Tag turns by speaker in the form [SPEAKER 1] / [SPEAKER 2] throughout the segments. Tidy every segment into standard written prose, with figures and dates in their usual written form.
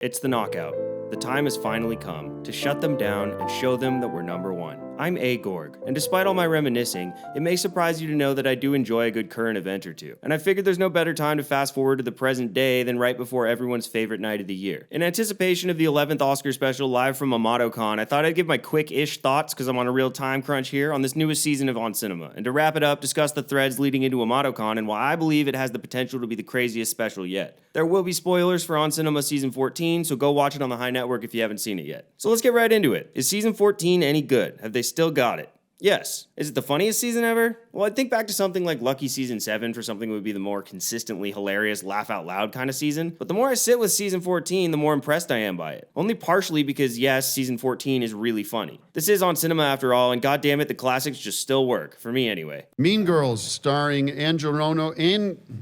[SPEAKER 1] It's the knockout. The time has finally come to shut them down and show them that we're number one. I'm A. Gorg, and despite all my reminiscing, it may surprise you to know that I do enjoy a good current event or two. And I figured there's no better time to fast forward to the present day than right before everyone's favorite night of the year. In anticipation of the 11th Oscar special live from Amatocon, I thought I'd give my quick-ish thoughts, because I'm on a real time crunch here, on this newest season of On Cinema. And to wrap it up, discuss the threads leading into Amatocon and why I believe it has the potential to be the craziest special yet. There will be spoilers for On Cinema Season 14, so go watch it on the High Network if you haven't seen it yet. So let's get right into it. Is Season 14 any good? Have they still got it? Yes. Is it the funniest season ever? Well, I'd think back to something like Lucky Season 7 for something that would be the more consistently hilarious, laugh-out-loud kind of season. But the more I sit with Season 14, the more impressed I am by it. Only partially because, yes, Season 14 is really funny. This is On Cinema after all, and goddammit, the classics just still work. For me, anyway.
[SPEAKER 2] Mean Girls, starring Angelino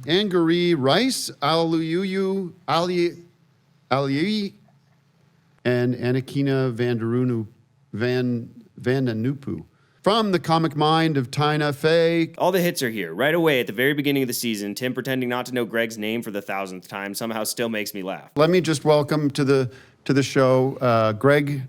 [SPEAKER 2] Angourie Rice, Aluyu Ali, and Anakina Vandanupu. From the comic mind of Tina Fey.
[SPEAKER 1] All the hits are here. Right away at the very beginning of the season, Tim pretending not to know Gregg's name for the 1,000th time somehow still makes me laugh.
[SPEAKER 2] Let me just welcome to the show Gregg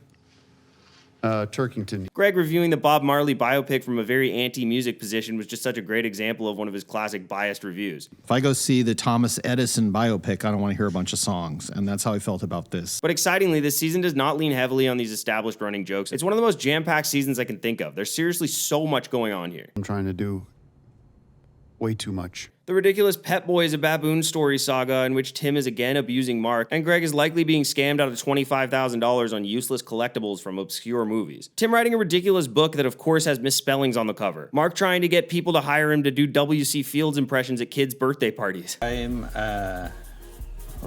[SPEAKER 2] Turkington.
[SPEAKER 1] Gregg reviewing the Bob Marley biopic from a very anti-music position was just such a great example of one of his classic biased reviews.
[SPEAKER 3] If I go see the Thomas Edison biopic, I don't want to hear a bunch of songs, and that's how I felt about this.
[SPEAKER 1] But excitingly, this season does not lean heavily on these established running jokes. It's one of the most jam-packed seasons I can think of. There's seriously so much going on here.
[SPEAKER 2] I'm trying to do way too much.
[SPEAKER 1] The ridiculous Pet Boys a Baboon story saga in which Tim is again abusing Mark, and Gregg is likely being scammed out of $25,000 on useless collectibles from obscure movies. Tim writing a ridiculous book that of course has misspellings on the cover. Mark trying to get people to hire him to do W.C. Fields impressions at kids' birthday parties.
[SPEAKER 4] I'm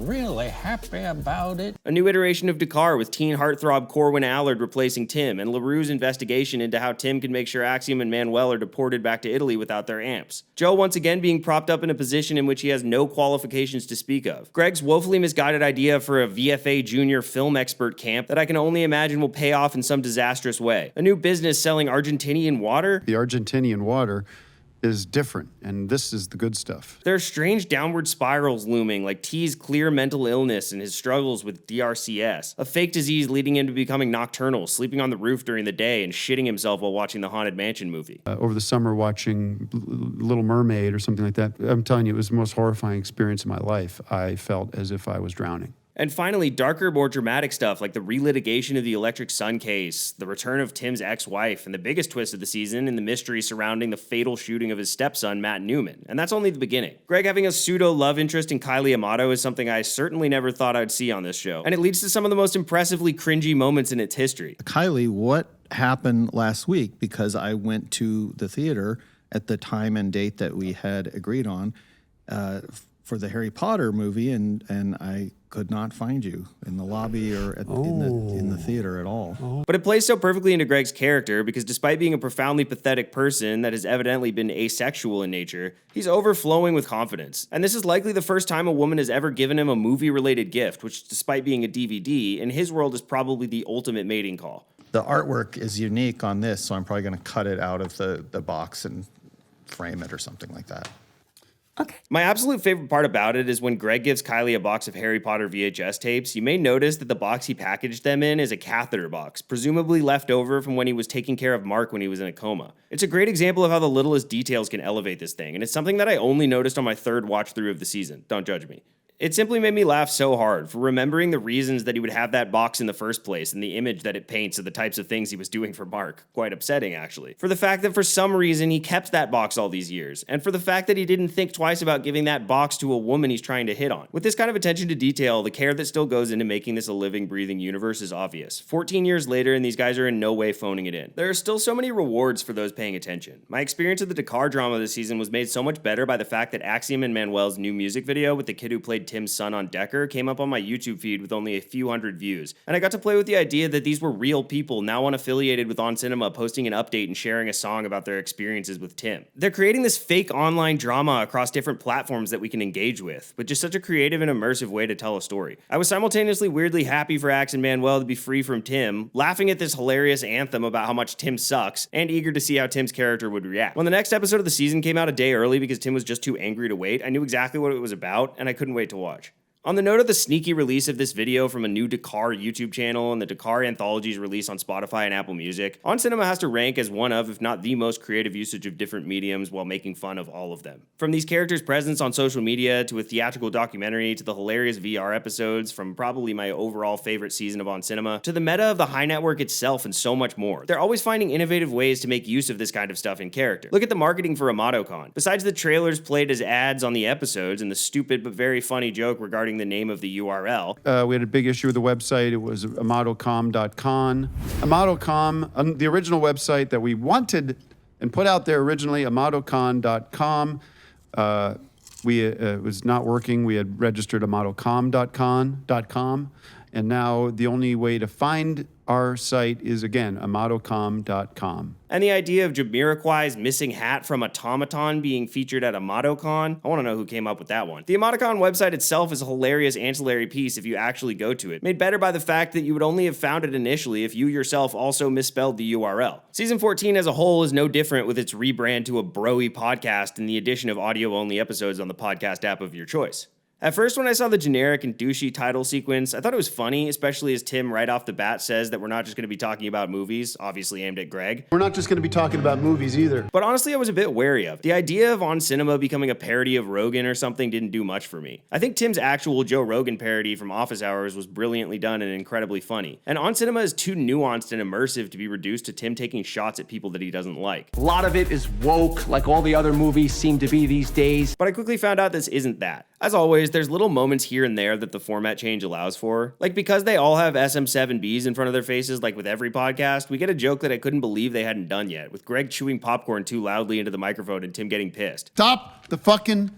[SPEAKER 4] really happy about it.
[SPEAKER 1] A new iteration of Dakar with teen heartthrob Corwin Allard replacing Tim, and LaRue's investigation into how Tim can make sure Axiom and Manuel are deported back to Italy without their amps. Joe once again being propped up in a position in which he has no qualifications to speak of. Gregg's woefully misguided idea for a VFA junior film expert camp that I can only imagine will pay off in some disastrous way. A new business selling Argentinian water.
[SPEAKER 2] The Argentinian water is different, and this is the good stuff.
[SPEAKER 1] There are strange downward spirals looming, like T's clear mental illness and his struggles with DRCS, a fake disease leading him to becoming nocturnal, sleeping on the roof during the day and shitting himself while watching the Haunted Mansion movie.
[SPEAKER 2] Over the summer watching Little Mermaid or something like that, I'm telling you, it was the most horrifying experience of my life. I felt as if I was drowning.
[SPEAKER 1] And finally, darker, more dramatic stuff like the relitigation of the Electric Sun case, the return of Tim's ex-wife, and the biggest twist of the season in the mystery surrounding the fatal shooting of his stepson, Matt Newman. And that's only the beginning. Gregg having a pseudo-love interest in Kylie Amato is something I certainly never thought I'd see on this show. And it leads to some of the most impressively cringy moments in its history.
[SPEAKER 3] Kylie, what happened last week? Because I went to the theater at the time and date that we had agreed on for the Harry Potter movie, and I could not find you in the lobby or in the theater at all.
[SPEAKER 1] But it plays so perfectly into Gregg's character because despite being a profoundly pathetic person that has evidently been asexual in nature, he's overflowing with confidence. And this is likely the first time a woman has ever given him a movie-related gift, which despite being a DVD, in his world is probably the ultimate mating call.
[SPEAKER 3] The artwork is unique on this, so I'm probably going to cut it out of the box and frame it or something like that.
[SPEAKER 1] Okay. My absolute favorite part about it is when Gregg gives Kylie a box of Harry Potter VHS tapes, you may notice that the box he packaged them in is a catheter box, presumably left over from when he was taking care of Mark when he was in a coma. It's a great example of how the littlest details can elevate this thing, and it's something that I only noticed on my third watch through of the season. Don't judge me. It simply made me laugh so hard for remembering the reasons that he would have that box in the first place and the image that it paints of the types of things he was doing for Mark. Quite upsetting, actually. For the fact that for some reason he kept that box all these years, and for the fact that he didn't think twice about giving that box to a woman he's trying to hit on. With this kind of attention to detail, the care that still goes into making this a living, breathing universe is obvious. 14 years later, and these guys are in no way phoning it in. There are still so many rewards for those paying attention. My experience of the Dakar drama this season was made so much better by the fact that Axiom and Manuel's new music video with the kid who played Tim's son on Decker came up on my YouTube feed with only a few hundred views, and I got to play with the idea that these were real people now unaffiliated with On Cinema posting an update and sharing a song about their experiences with Tim. They're creating this fake online drama across different platforms that we can engage with, but just such a creative and immersive way to tell a story. I was simultaneously weirdly happy for Ax and Manuel to be free from Tim, laughing at this hilarious anthem about how much Tim sucks, and eager to see how Tim's character would react. When the next episode of the season came out a day early because Tim was just too angry to wait, I knew exactly what it was about, and I couldn't wait to watch. On the note of the sneaky release of this video from a new Dakar YouTube channel and the Dakar Anthology's release on Spotify and Apple Music, On Cinema has to rank as one of, if not the most creative usage of different mediums while making fun of all of them. From these characters' presence on social media, to a theatrical documentary, to the hilarious VR episodes, from probably my overall favorite season of On Cinema, to the meta of the High Network itself and so much more. They're always finding innovative ways to make use of this kind of stuff in character. Look at the marketing for Amatocon. Besides the trailers played as ads on the episodes and the stupid but very funny joke regarding the name of the URL.
[SPEAKER 2] We had a big issue with the website. It was amatocom.com. Amatocom, the original website that we wanted and put out there originally, amatocon.com. It was not working. We had registered amatocom.com, and now the only way to find our site is, again, amatocom.com.
[SPEAKER 1] And the idea of Jamiroquai's missing hat from Automaton being featured at Amatocon, I want to know who came up with that one. The Amatocon website itself is a hilarious ancillary piece if you actually go to it, made better by the fact that you would only have found it initially if you yourself also misspelled the URL. Season 14 as a whole is no different with its rebrand to a bro-y podcast and the addition of audio-only episodes on the podcast app of your choice. At first, when I saw the generic and douchey title sequence, I thought it was funny, especially as Tim right off the bat says that we're not just going to be talking about movies, obviously aimed at Gregg.
[SPEAKER 2] We're not just going to be talking about movies either.
[SPEAKER 1] But honestly, I was a bit wary of. The idea of On Cinema becoming a parody of Rogan or something didn't do much for me. I think Tim's actual Joe Rogan parody from Office Hours was brilliantly done and incredibly funny. And On Cinema is too nuanced and immersive to be reduced to Tim taking shots at people that he doesn't like.
[SPEAKER 4] A lot of it is woke, like all the other movies seem to be these days.
[SPEAKER 1] But I quickly found out this isn't that. As always, there's little moments here and there that the format change allows for. Like, because they all have SM7Bs in front of their faces, like with every podcast, we get a joke that I couldn't believe they hadn't done yet, with Gregg chewing popcorn too loudly into the microphone and Tim getting pissed.
[SPEAKER 2] Stop the fucking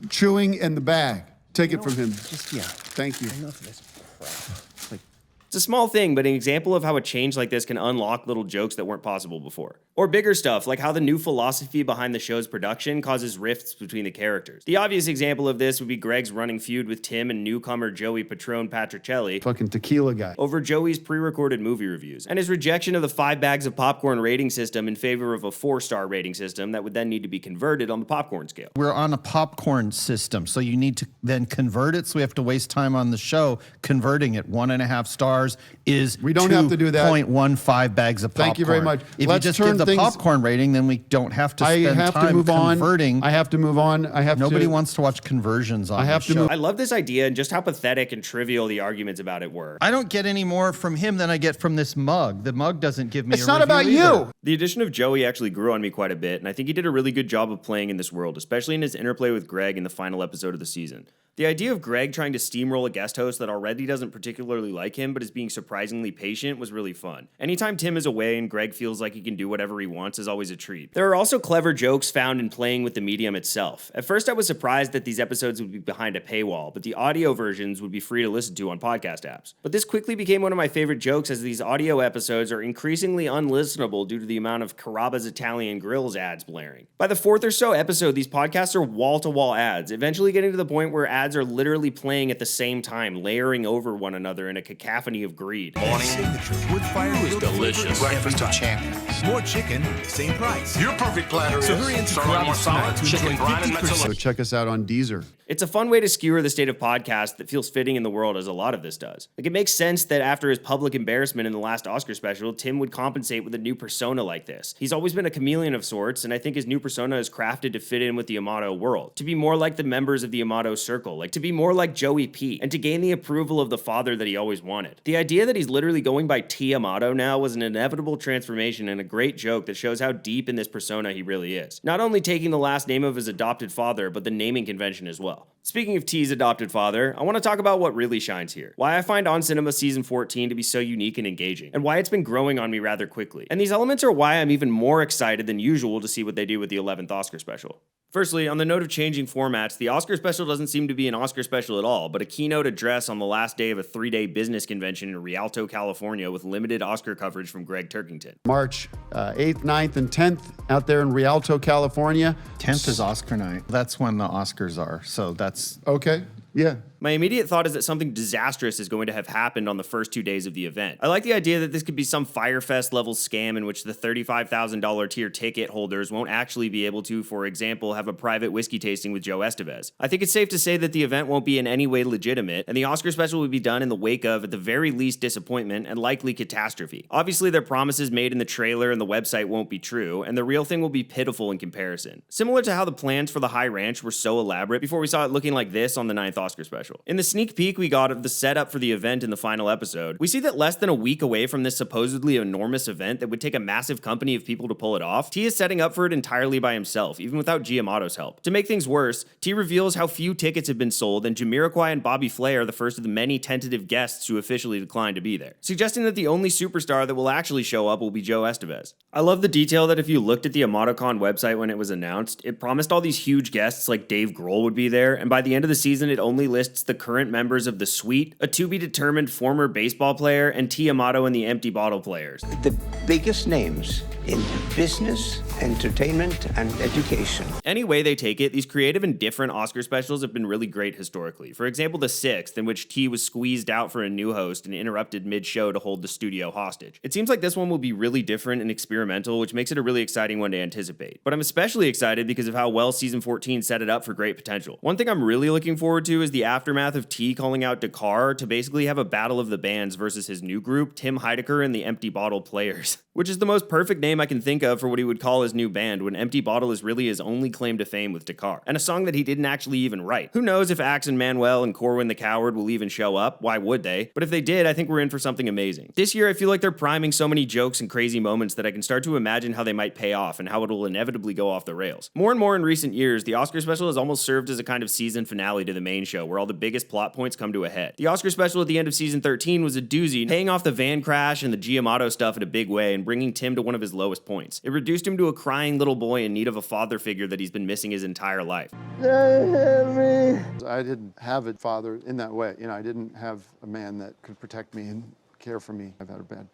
[SPEAKER 2] chewing in the bag. Take it from him.
[SPEAKER 4] Just,
[SPEAKER 2] Thank you.
[SPEAKER 4] enough of this crap.
[SPEAKER 1] It's a small thing, but an example of how a change like this can unlock little jokes that weren't possible before. Or bigger stuff, like how the new philosophy behind the show's production causes rifts between the characters. The obvious example of this would be Gregg's running feud with Tim and newcomer Joey Patron Patrocelli
[SPEAKER 2] Fucking tequila guy.
[SPEAKER 1] over Joey's pre-recorded movie reviews, and his rejection of the 5 bags of popcorn rating system in favor of a 4-star rating system that would then need to be converted on the popcorn scale.
[SPEAKER 3] We're on a popcorn system, so you need to then convert it. So we have to waste time on the show converting it. 1.5 stars is
[SPEAKER 2] We don't have to do that.
[SPEAKER 3] 2.15 bags of popcorn.
[SPEAKER 2] Thank you very much.
[SPEAKER 3] If
[SPEAKER 2] Let's
[SPEAKER 3] you just
[SPEAKER 2] turn
[SPEAKER 3] give the
[SPEAKER 2] things-
[SPEAKER 3] popcorn rating, then we don't have to
[SPEAKER 2] I
[SPEAKER 3] spend
[SPEAKER 2] have to
[SPEAKER 3] time
[SPEAKER 2] move on.
[SPEAKER 3] converting.
[SPEAKER 2] I have to move on.
[SPEAKER 3] Nobody wants to watch conversions on
[SPEAKER 2] I have
[SPEAKER 3] the
[SPEAKER 2] to
[SPEAKER 3] show.
[SPEAKER 2] move-
[SPEAKER 1] I love this idea and just how pathetic and trivial the arguments about it were.
[SPEAKER 3] I don't get any more from him than I get from this mug. The mug doesn't give me
[SPEAKER 2] It's
[SPEAKER 3] a
[SPEAKER 2] not
[SPEAKER 3] review
[SPEAKER 2] about
[SPEAKER 3] either.
[SPEAKER 2] you.
[SPEAKER 1] The addition of Joey actually grew on me quite a bit, and I think he did a really good job of playing in this world, especially in his interplay with Gregg in the final episode of the season. The idea of Gregg trying to steamroll a guest host that already doesn't particularly like him but is being surprisingly patient was really fun. Anytime Tim is away and Gregg feels like he can do whatever he wants is always a treat. There are also clever jokes found in playing with the medium itself. At first I was surprised that these episodes would be behind a paywall, but the audio versions would be free to listen to on podcast apps. But this quickly became one of my favorite jokes as these audio episodes are increasingly unlistenable due to the amount of Carrabba's Italian Grills ads blaring. By the 4th or so episode, these podcasts are wall-to-wall ads, eventually getting to the point where ads are literally playing at the same time, layering over one another in a cacophony of greed.
[SPEAKER 5] Signature wood-fired
[SPEAKER 6] It's delicious.
[SPEAKER 5] Breakfast of champions. More chicken, same price.
[SPEAKER 6] Your perfect platter
[SPEAKER 5] So
[SPEAKER 6] is
[SPEAKER 5] hurry into
[SPEAKER 6] sirloin
[SPEAKER 5] Carrabba's
[SPEAKER 6] salad,
[SPEAKER 5] tonight to
[SPEAKER 6] chicken
[SPEAKER 5] enjoy
[SPEAKER 6] brine, and
[SPEAKER 5] 50%
[SPEAKER 6] mozzarella.
[SPEAKER 2] So check us out on Deezer.
[SPEAKER 1] It's a fun way to skewer the state of podcast that feels fitting in the world as a lot of this does. Like, it makes sense that after his public embarrassment in the last Oscar special, Tim would compensate with a new persona like this. He's always been a chameleon of sorts, and I think his new persona is crafted to fit in with the Amato world. To be more like the members of the Amato circle, like to be more like Joey P, and to gain the approval of the father that he always wanted. The idea that he's literally going by T Amato now was an inevitable transformation and a great joke that shows how deep in this persona he really is. Not only taking the last name of his adopted father, but the naming convention as well. Speaking of T's adopted father, I want to talk about what really shines here. Why I find On Cinema Season 14 to be so unique and engaging, and why it's been growing on me rather quickly. And these elements are why I'm even more excited than usual to see what they do with the 11th Oscar special. Firstly, on the note of changing formats, the Oscar special doesn't seem to be an Oscar special at all, but a keynote address on the last day of a 3-day business convention in Rialto, California with limited Oscar coverage from Gregg Turkington.
[SPEAKER 2] March 8th, 9th, and 10th out there in Rialto, California.
[SPEAKER 3] 10th is Oscar night. That's when the Oscars are. So that's
[SPEAKER 2] Okay, yeah.
[SPEAKER 1] My immediate thought is that something disastrous is going to have happened on the first 2 days of the event. I like the idea that this could be some Firefest level scam in which the $35,000 tier ticket holders won't actually be able to, for example, have a private whiskey tasting with Joe Estevez. I think it's safe to say that the event won't be in any way legitimate, and the Oscar special will be done in the wake of, at the very least, disappointment and likely catastrophe. Obviously, their promises made in the trailer and the website won't be true, and the real thing will be pitiful in comparison. Similar to how the plans for the High Ranch were so elaborate before we saw it looking like this on the 9th Oscar special. In the sneak peek we got of the setup for the event in the final episode, we see that less than a week away from this supposedly enormous event that would take a massive company of people to pull it off, T is setting up for it entirely by himself, even without Giamotto's help. To make things worse, T reveals how few tickets have been sold, and Jamiroquai and Bobby Flay are the first of the many tentative guests to officially decline to be there, suggesting that the only superstar that will actually show up will be Joe Estevez. I love the detail that if you looked at the Amatocon website when it was announced, it promised all these huge guests like Dave Grohl would be there, and by the end of the season it only lists the current members of the Suite, a to-be-determined former baseball player, and T. Amato and the Empty Bottle Players.
[SPEAKER 6] The biggest names in business, entertainment, and education.
[SPEAKER 1] Any way they take it, these creative and different Oscar specials have been really great historically. For example, the 6th, in which T was squeezed out for a new host and interrupted mid-show to hold the studio hostage. It seems like this one will be really different and experimental, which makes it a really exciting one to anticipate. But I'm especially excited because of how well season 14 set it up for great potential. One thing I'm really looking forward to is the aftermath of T calling out Dakar to basically have a battle of the bands versus his new group, Tim Heidecker and the Empty Bottle Players, which is the most perfect name I can think of for what he would call his new band when Empty Bottle is really his only claim to fame with Dakar, and a song that he didn't actually even write. Who knows if Axe and Manuel and Corwin the Coward will even show up? Why would they? But if they did, I think we're in for something amazing. This year, I feel like they're priming so many jokes and crazy moments that I can start to imagine how they might pay off and how it will inevitably go off the rails. More and more in recent years, the Oscar special has almost served as a kind of season finale to the main show, where all the biggest plot points come to a head. The Oscar special at the end of season 13 was a doozy, paying off the van crash and the Giamotto stuff in a big way and bringing Tim to one of his lowest points. It reduced him to a crying little boy in need of a father figure that he's been missing his entire life.
[SPEAKER 2] I didn't have a father in that way. I didn't have a man that could protect me and care for me. I've had a bad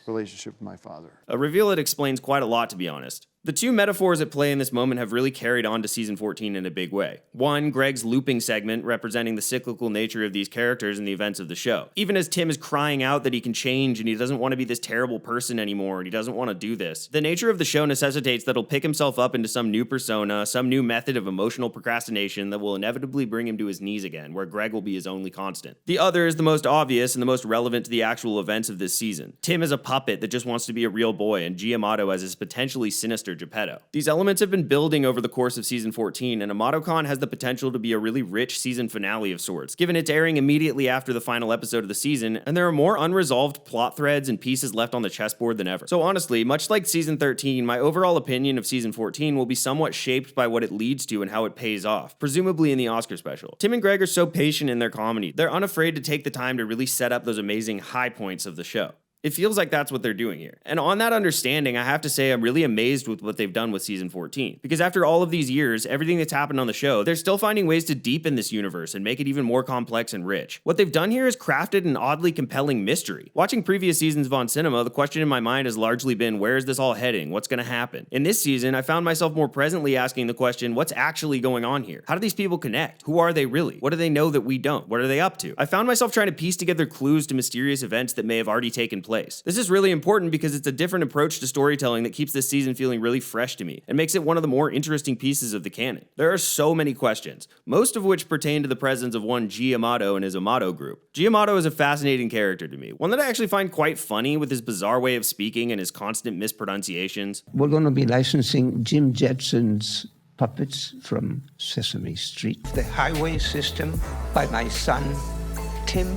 [SPEAKER 2] relationship with my father.
[SPEAKER 1] A reveal that explains quite a lot, to be honest. The two metaphors at play in this moment have really carried on to season 14 in a big way. One, Gregg's looping segment representing the cyclical nature of these characters and the events of the show. Even as Tim is crying out that he can change and he doesn't want to be this terrible person anymore and he doesn't want to do this, the nature of the show necessitates that he'll pick himself up into some new persona, some new method of emotional procrastination that will inevitably bring him to his knees again, where Gregg will be his only constant. The other is the most obvious and the most relevant to the actual events of this season. Tim is a puppet that just wants to be a real boy, and Giamotto as his potentially sinister Geppetto. These elements have been building over the course of season 14, and Amatocon has the potential to be a really rich season finale of sorts, given it's airing immediately after the final episode of the season, and there are more unresolved plot threads and pieces left on the chessboard than ever. So honestly, much like season 13, my overall opinion of season 14 will be somewhat shaped by what it leads to and how it pays off, presumably in the Oscar special. Tim and Gregg are so patient in their comedy. They're unafraid to take the time to really set up those amazing high points of the show. It feels like that's what they're doing here. And on that understanding, I have to say I'm really amazed with what they've done with season 14. Because after all of these years, everything that's happened on the show, they're still finding ways to deepen this universe and make it even more complex and rich. What they've done here is crafted an oddly compelling mystery. Watching previous seasons of On Cinema, the question in my mind has largely been, where is this all heading? What's going to happen? In this season, I found myself more presently asking the question, what's actually going on here? How do these people connect? Who are they really? What do they know that we don't? What are they up to? I found myself trying to piece together clues to mysterious events that may have already taken place. This is really important because it's a different approach to storytelling that keeps this season feeling really fresh to me and makes it one of the more interesting pieces of the canon. There are so many questions, most of which pertain to the presence of one Giamotto and his Amato group. Giamotto is a fascinating character to me, one that I actually find quite funny with his bizarre way of speaking and his constant mispronunciations.
[SPEAKER 6] We're going to be licensing Jim Jetson's puppets from Sesame Street. The Highway System by my son, Tim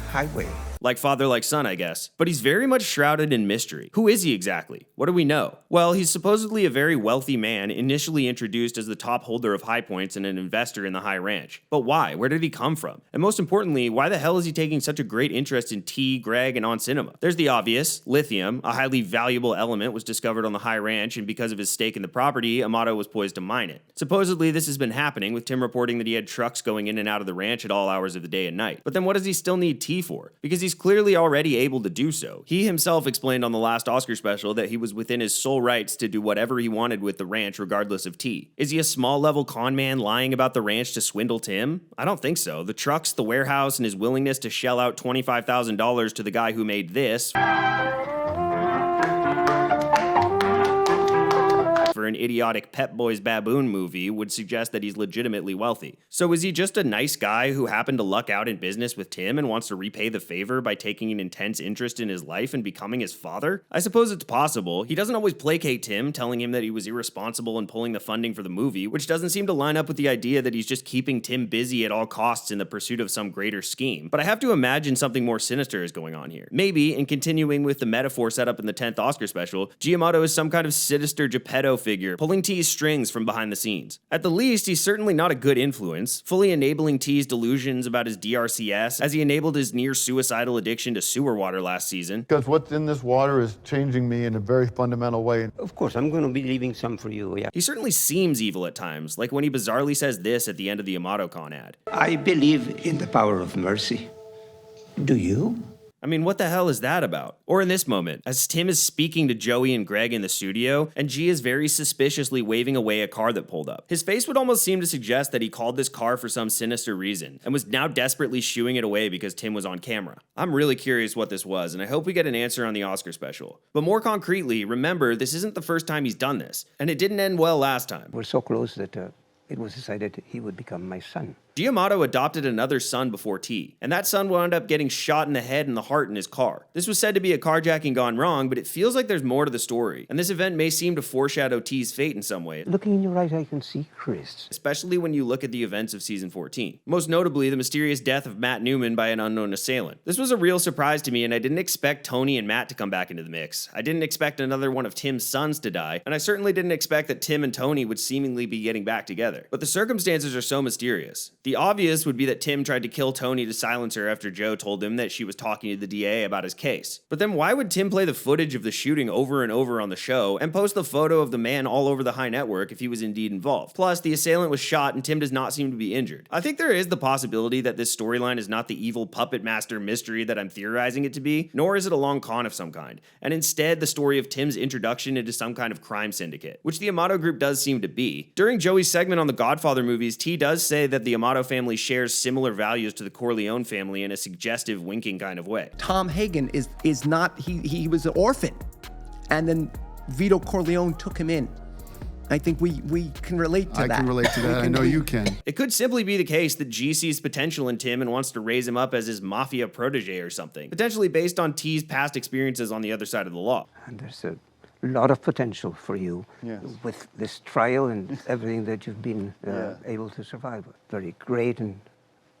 [SPEAKER 6] Highway.
[SPEAKER 1] Like father, like son, I guess. But he's very much shrouded in mystery. Who is he exactly? What do we know? Well, he's supposedly a very wealthy man, initially introduced as the top holder of High Points and an investor in the High Ranch. But why? Where did he come from? And most importantly, why the hell is he taking such a great interest in T, Gregg, and On Cinema? There's the obvious. Lithium, a highly valuable element, was discovered on the High Ranch, and because of his stake in the property, Amato was poised to mine it. Supposedly, this has been happening, with Tim reporting that he had trucks going in and out of the ranch at all hours of the day and night. But then what does he still need T for? Because he's he's clearly already able to do so. He himself explained on the last Oscar special that he was within his sole rights to do whatever he wanted with the ranch regardless of T. Is he a small-level con man lying about the ranch to swindle Tim? I don't think so. The trucks, the warehouse, and his willingness to shell out $25,000 to the guy who made this for an idiotic Pep Boys baboon movie would suggest that he's legitimately wealthy. So is he just a nice guy who happened to luck out in business with Tim and wants to repay the favor by taking an intense interest in his life and becoming his father? I suppose it's possible. He doesn't always placate Tim, telling him that he was irresponsible in pulling the funding for the movie, which doesn't seem to line up with the idea that he's just keeping Tim busy at all costs in the pursuit of some greater scheme. But I have to imagine something more sinister is going on here. Maybe, in continuing with the metaphor set up in the 10th Oscar special, Amato is some kind of sinister Geppetto figure, pulling T's strings from behind the scenes. At the least, he's certainly not a good influence, fully enabling T's delusions about his DRCS as he enabled his near-suicidal addiction to sewer water last season.
[SPEAKER 7] Because what's in this water is changing me in a very fundamental way.
[SPEAKER 6] Of course, I'm going to be leaving some for you, yeah.
[SPEAKER 1] He certainly seems evil at times, like when he bizarrely says this at the end of the Amatocon ad.
[SPEAKER 6] I believe in the power of mercy. Do you?
[SPEAKER 1] I mean, what the hell is that about? Or in this moment, as Tim is speaking to Joey and Gregg in the studio, and G is very suspiciously waving away a car that pulled up. His face would almost seem to suggest that he called this car for some sinister reason, and was now desperately shooing it away because Tim was on camera. I'm really curious what this was, and I hope we get an answer on the Oscar special. But more concretely, remember, this isn't the first time he's done this, and it didn't end well last time.
[SPEAKER 6] We're so close that it was decided he would become my son.
[SPEAKER 1] Amato adopted another son before T, and that son wound up getting shot in the head and the heart in his car. This was said to be a carjacking gone wrong, but it feels like there's more to the story, and this event may seem to foreshadow T's fate in some way.
[SPEAKER 6] Looking in your eyes, I can see Chris.
[SPEAKER 1] Especially when you look at the events of season 14. Most notably, the mysterious death of Matt Niemand by an unknown assailant. This was a real surprise to me, and I didn't expect Tony and Matt to come back into the mix. I didn't expect another one of Tim's sons to die, and I certainly didn't expect that Tim and Tony would seemingly be getting back together. But the circumstances are so mysterious. The obvious would be that Tim tried to kill Tony to silence her after Joe told him that she was talking to the DA about his case. But then why would Tim play the footage of the shooting over and over on the show and post the photo of the man all over the high network if he was indeed involved? Plus, the assailant was shot and Tim does not seem to be injured. I think there is the possibility that this storyline is not the evil puppet master mystery that I'm theorizing it to be, nor is it a long con of some kind, and instead the story of Tim's introduction into some kind of crime syndicate, which the Amato group does seem to be. During Joey's segment on the Godfather movies, T does say that the Amato family shares similar values to the Corleone family in a suggestive, winking kind of way.
[SPEAKER 8] Tom Hagen is not, he was an orphan, and then Vito Corleone took him in. I think we can relate to that.
[SPEAKER 2] I can relate to that. I know you can.
[SPEAKER 1] It could simply be the case that G sees potential in Tim and wants to raise him up as his mafia protege or something, potentially based on T's past experiences on the other side of the law.
[SPEAKER 6] And there's a lot of potential for you with this trial and everything that you've been able to survive. Very great and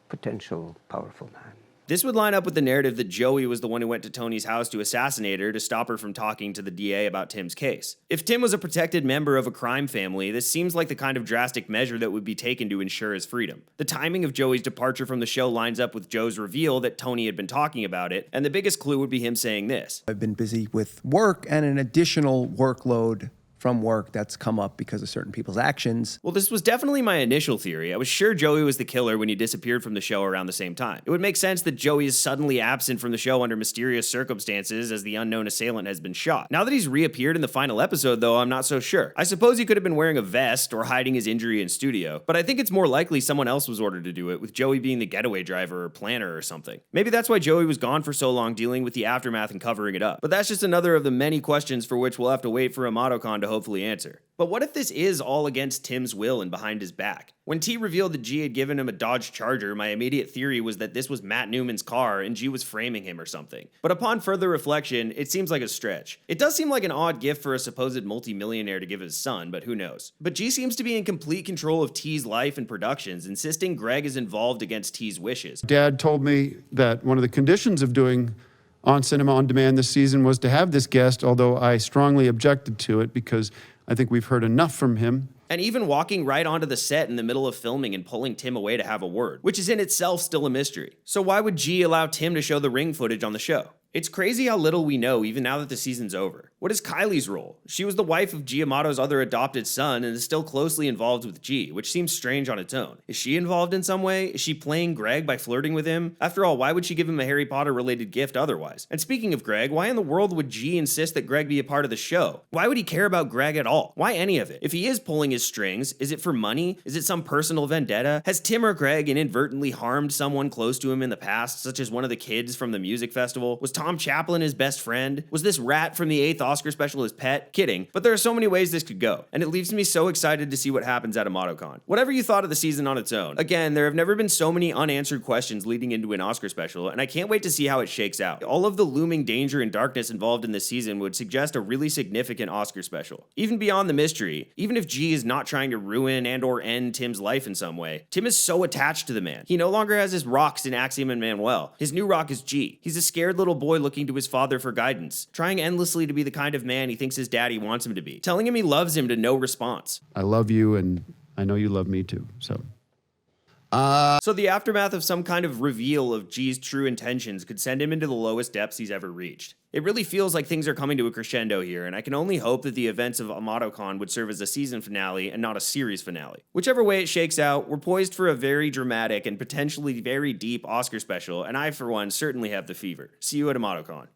[SPEAKER 6] potential powerful man.
[SPEAKER 1] This would line up with the narrative that Joey was the one who went to Tony's house to assassinate her to stop her from talking to the DA about Tim's case. If Tim was a protected member of a crime family, this seems like the kind of drastic measure that would be taken to ensure his freedom. The timing of Joey's departure from the show lines up with Joe's reveal that Tony had been talking about it, and the biggest clue would be him saying this.
[SPEAKER 8] I've been busy with work and an additional workload from work that's come up because of certain people's actions.
[SPEAKER 1] Well, this was definitely my initial theory. I was sure Joey was the killer when he disappeared from the show around the same time. It would make sense that Joey is suddenly absent from the show under mysterious circumstances as the unknown assailant has been shot. Now that he's reappeared in the final episode, though, I'm not so sure. I suppose he could have been wearing a vest or hiding his injury in studio, but I think it's more likely someone else was ordered to do it, with Joey being the getaway driver or planner or something. Maybe that's why Joey was gone for so long dealing with the aftermath and covering it up. But that's just another of the many questions for which we'll have to wait for Amatocon to hopefully answer. But what if this is all against Tim's will and behind his back? When T revealed that G had given him a Dodge Charger, my immediate theory was that this was Matt Newman's car and G was framing him or something. But upon further reflection, it seems like a stretch. It does seem like an odd gift for a supposed multimillionaire to give his son, but who knows? But G seems to be in complete control of T's life and productions, insisting Gregg is involved against T's wishes.
[SPEAKER 2] Dad told me that one of the conditions of doing On Cinema On Demand this season was to have this guest, although I strongly objected to it because I think we've heard enough from him.
[SPEAKER 1] And even walking right onto the set in the middle of filming and pulling Tim away to have a word, which is in itself still a mystery. So why would G allow Tim to show the ring footage on the show? It's crazy how little we know even now that the season's over. What is Kylie's role? She was the wife of G. Amato's other adopted son and is still closely involved with G, which seems strange on its own. Is she involved in some way? Is she playing Gregg by flirting with him? After all, why would she give him a Harry Potter related gift otherwise? And speaking of Gregg, why in the world would G insist that Gregg be a part of the show? Why would he care about Gregg at all? Why any of it? If he is pulling his strings, is it for money? Is it some personal vendetta? Has Tim or Gregg inadvertently harmed someone close to him in the past, such as one of the kids from the music festival? Was Tom Chaplin his best friend? Was this rat from the 8th Oscar special his pet? Kidding, but there are so many ways this could go, and it leaves me so excited to see what happens at Amatocon. Whatever you thought of the season on its own, again, there have never been so many unanswered questions leading into an Oscar special, and I can't wait to see how it shakes out. All of the looming danger and darkness involved in this season would suggest a really significant Oscar special. Even beyond the mystery, even if G is not trying to ruin and or end Tim's life in some way, Tim is so attached to the man. He no longer has his rocks in Axiom and Manuel. His new rock is G. He's a scared little boy looking to his father for guidance, trying endlessly to be the kind of man he thinks his daddy wants him to be, telling him he loves him to no response.
[SPEAKER 2] I love you, and I know you love me too, so.
[SPEAKER 1] So the aftermath of some kind of reveal of G's true intentions could send him into the lowest depths he's ever reached. It really feels like things are coming to a crescendo here, and I can only hope that the events of Amatocon would serve as a season finale and not a series finale. Whichever way it shakes out, we're poised for a very dramatic and potentially very deep Oscar special, and I, for one, certainly have the fever. See you at Amatocon.